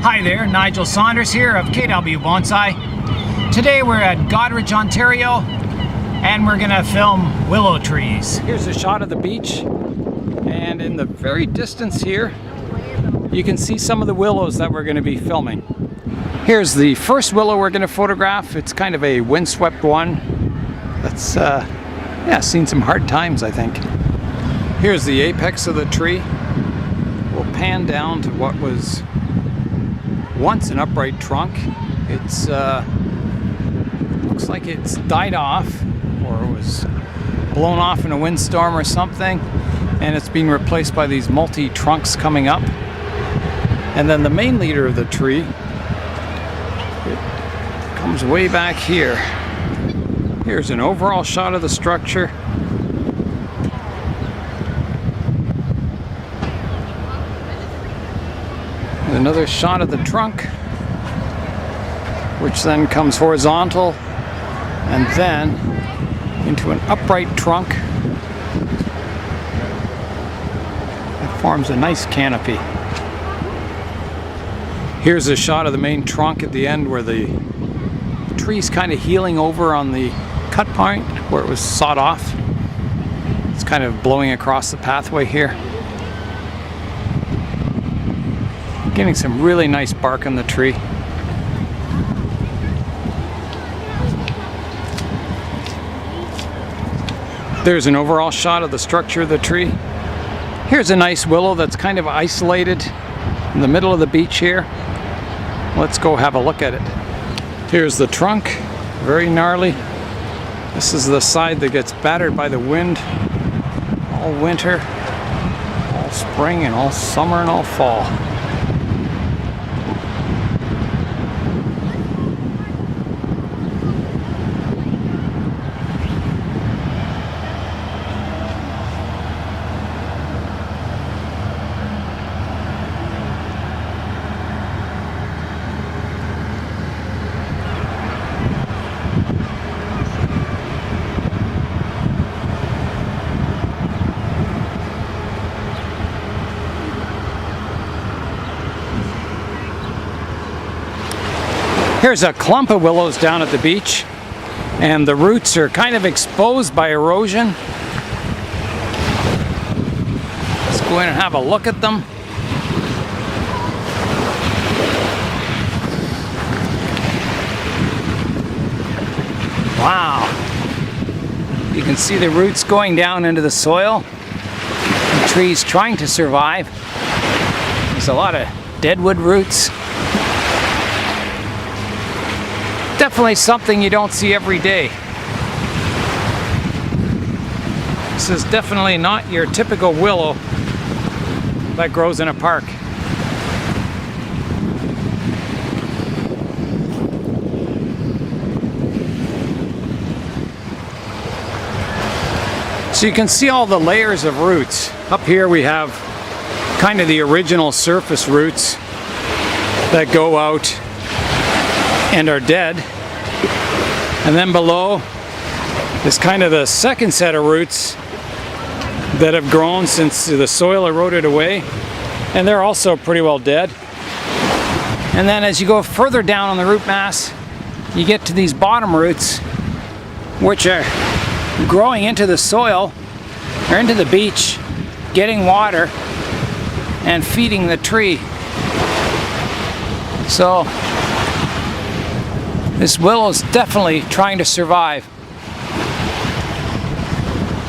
Hi there, Nigel Saunders here of Willow Bonsai. Today we're at Goderich, Ontario, and we're gonna film willow trees. Here's a shot of the beach, and in the very distance here, you can see some of the willows that we're gonna be filming. Here's the first willow we're gonna photograph. It's kind of a windswept one. That's, seen some hard times, I think. Here's the apex of the tree. We'll pan down to what was once an upright trunk. It's looks like it's died off, or it was blown off in a windstorm or something, and it's being replaced by these multi-trunks coming up. And then the main leader of the tree, it comes way back here. Here's an overall shot of the structure. Another shot of the trunk, which then comes horizontal and then into an upright trunk that forms a nice canopy. Here's a shot of the main trunk at the end where the tree's kind of healing over on the cut point where it was sawed off. It's kind of blowing across the pathway here. Getting some really nice bark on the tree. There's an overall shot of the structure of the tree. Here's a nice willow that's kind of isolated in the middle of the beach here. Let's go have a look at it. Here's the trunk, very gnarly. This is the side that gets battered by the wind all winter, all spring, and all summer, and all fall. Here's a clump of willows down at the beach, and the roots are kind of exposed by erosion. Let's go in and have a look at them. Wow! You can see the roots going down into the soil. The tree's trying to survive. There's a lot of deadwood roots. Definitely something you don't see every day. This is definitely not your typical willow that grows in a park. So you can see all the layers of roots. Up here we have kind of the original surface roots that go out and are dead, and then below is kind of the second set of roots that have grown since the soil eroded away, and they're also pretty well dead. And then as you go further down on the root mass, you get to these bottom roots, which are growing into the soil or into the beach, getting water and feeding the tree. So this willow is definitely trying to survive.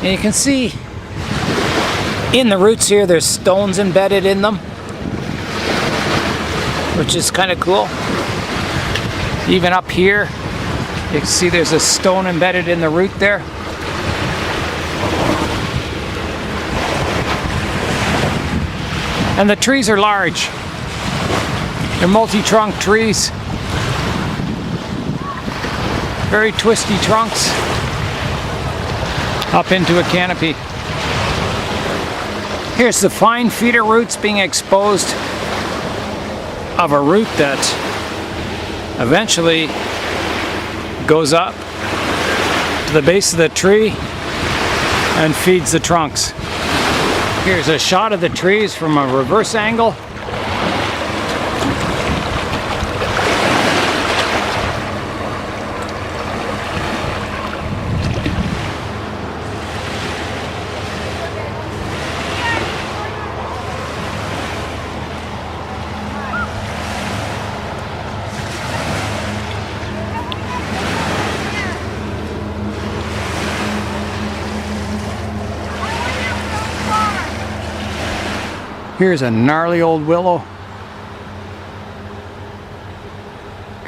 And you can see in the roots here there's stones embedded in them, which is kind of cool. Even up here you can see there's a stone embedded in the root there. And the trees are large. They're multi-trunk trees. Very twisty trunks up into a canopy. Here's the fine feeder roots being exposed of a root that eventually goes up to the base of the tree and feeds the trunks. Here's a shot of the trees from a reverse angle. Here's a gnarly old willow.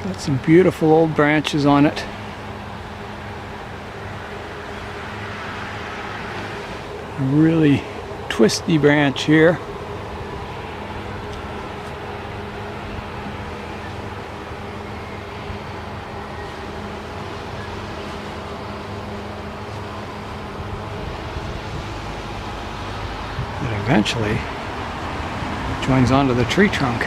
Got some beautiful old branches on it. A really twisty branch here. That eventually joins onto the tree trunk.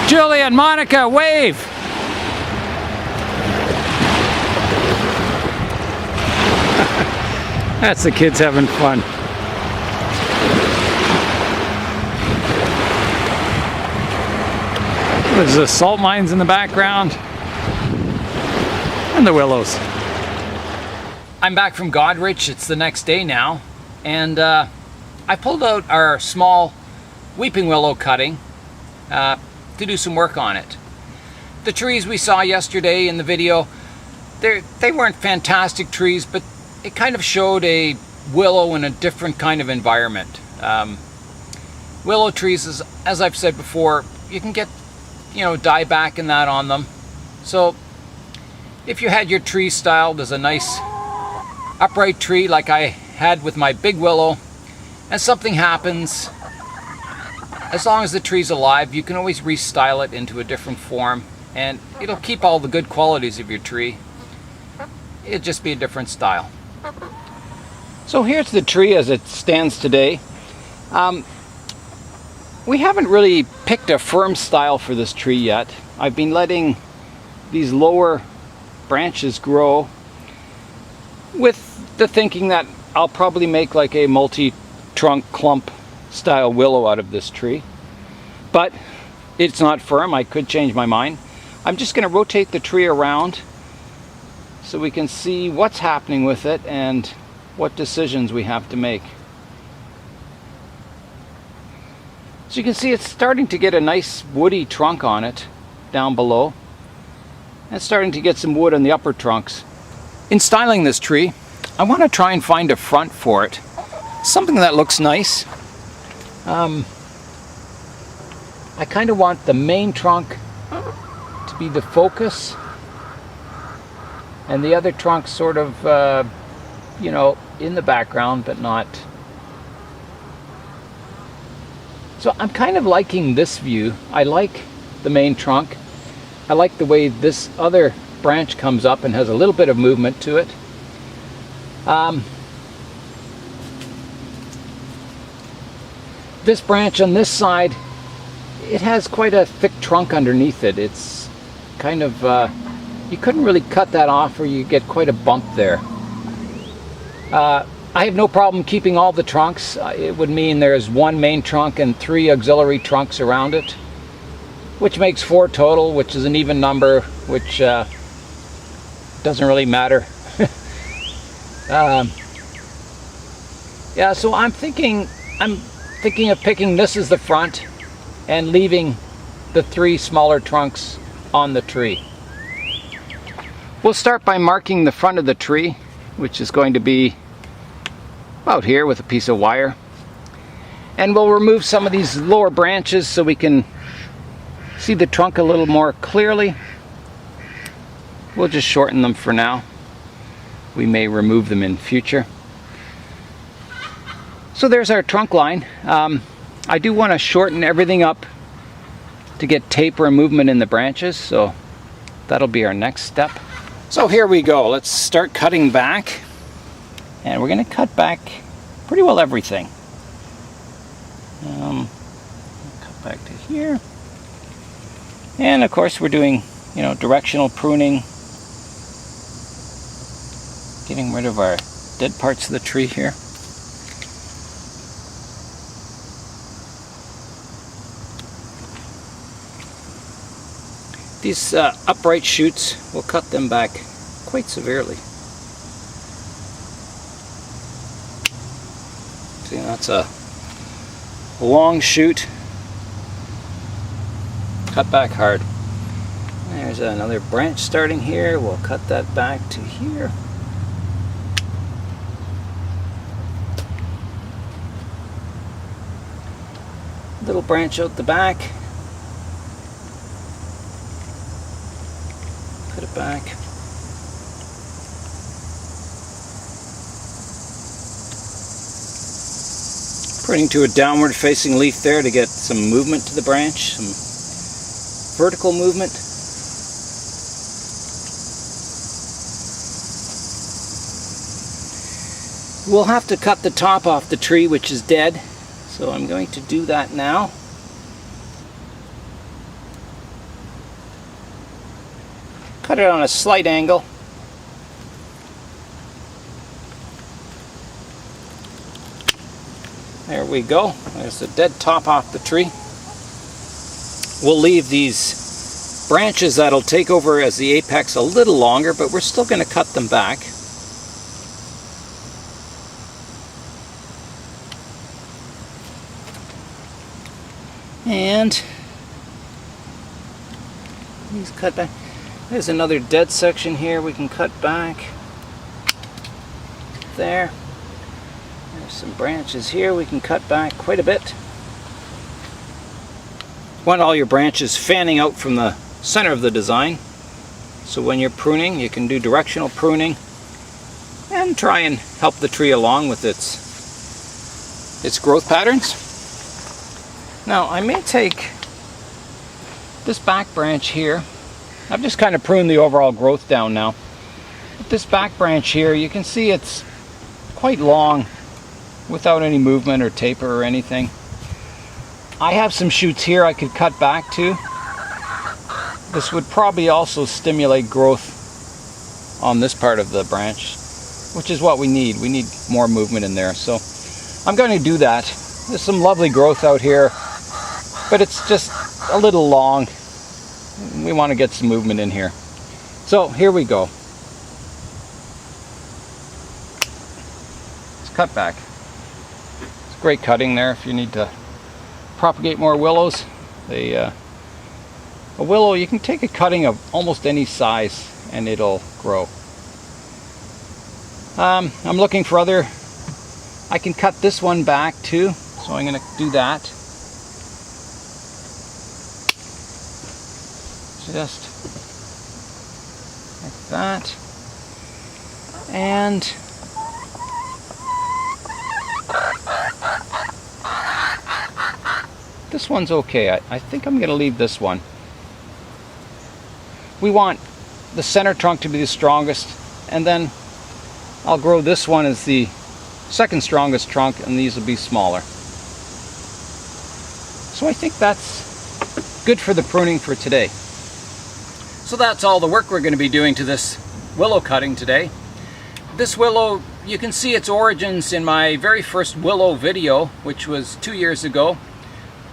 Julie and Monica, wave! That's the kids having fun. There's the salt mines in the background. And the willows. I'm back from Goderich. It's the next day now. And I pulled out our small weeping willow cutting to do some work on it. The trees we saw yesterday in the video, they weren't fantastic trees, but it kind of showed a willow in a different kind of environment. Willow trees, as I've said before, you can get, dieback and that on them. So if you had your tree styled as a nice upright tree like I had with my big willow, and something happens, as long as the tree's alive, you can always restyle it into a different form, and it'll keep all the good qualities of your tree. It'll just be a different style. So here's the tree as it stands today. We haven't really picked a firm style for this tree yet. I've been letting these lower branches grow with the thinking that I'll probably make like a multi-trunk clump style willow out of this tree, but it's not firm. I could change my mind. I'm just going to rotate the tree around so we can see what's happening with it and what decisions we have to make. So you can see it's starting to get a nice woody trunk on it down below, and it's starting to get some wood on the upper trunks. In styling this tree, I want to try and find a front for it, something that looks nice. I kind of want the main trunk to be the focus, and the other trunk sort of, in the background, but not. So I'm kind of liking this view. I like the main trunk. I like the way this other branch comes up and has a little bit of movement to it. This branch on this side, it has quite a thick trunk underneath it. It's kind of, you couldn't really cut that off or you get quite a bump there. I have no problem keeping all the trunks. It would mean there's one main trunk and 3 auxiliary trunks around it, which makes 4 total, which is an even number, which doesn't really matter. Yeah, so I'm thinking of picking this as the front and leaving the 3 smaller trunks on the tree. We'll start by marking the front of the tree, which is going to be about here with a piece of wire. And we'll remove some of these lower branches so we can see the trunk a little more clearly. We'll just shorten them for now. We may remove them in future. So there's our trunk line. I do want to shorten everything up to get taper and movement in the branches, so that'll be our next step. So here we go. Let's start cutting back, and we're going to cut back pretty well everything. Cut back to here, and of course we're doing, directional pruning, getting rid of our dead parts of the tree here. These upright shoots, we'll cut them back quite severely. See, that's a long shoot. cut back hard. There's another branch starting here. We'll cut that back to here. Little branch out the back. Put it back. Putting to a downward facing leaf there to get some movement to the branch, some vertical movement. We'll have to cut the top off the tree, which is dead, so I'm going to do that now. Cut it on a slight angle. There we go. There's the dead top off the tree. We'll leave these branches that'll take over as the apex a little longer, but we're still going to cut them back. And these cut back. There's another dead section here we can cut back. There. There's some branches here we can cut back quite a bit. Want all your branches fanning out from the center of the design. So when you're pruning, you can do directional pruning and try and help the tree along with its growth patterns. Now I may take this back branch here. I've just kind of pruned the overall growth down now. But this back branch here, you can see it's quite long without any movement or taper or anything. I have some shoots here I could cut back to. This would probably also stimulate growth on this part of the branch, which is what we need. We need more movement in there. So I'm going to do that. There's some lovely growth out here, but it's just a little long. We want to get some movement in here. So here we go. Let's cut back. It's great cutting there if you need to propagate more willows. A willow, you can take a cutting of almost any size and it'll grow. I'm looking for other, I can cut this one back too, so I'm going to do that. Just like that. And this one's okay. I think I'm going to leave this one. We want the center trunk to be the strongest, and then I'll grow this one as the second strongest trunk, and these will be smaller. So I think that's good for the pruning for today. So that's all the work we're going to be doing to this willow cutting today. This willow, you can see its origins in my very first willow video, which was 2 years ago,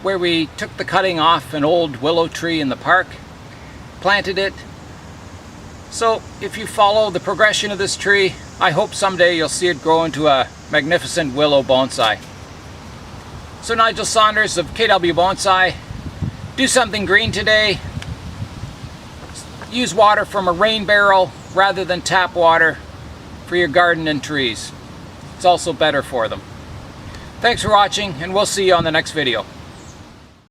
where we took the cutting off an old willow tree in the park, planted it. So if you follow the progression of this tree, I hope someday you'll see it grow into a magnificent willow bonsai. So Nigel Saunders of KW Bonsai, do something green today. Use water from a rain barrel rather than tap water for your garden and trees. It's also better for them. Thanks for watching, and we'll see you on the next video.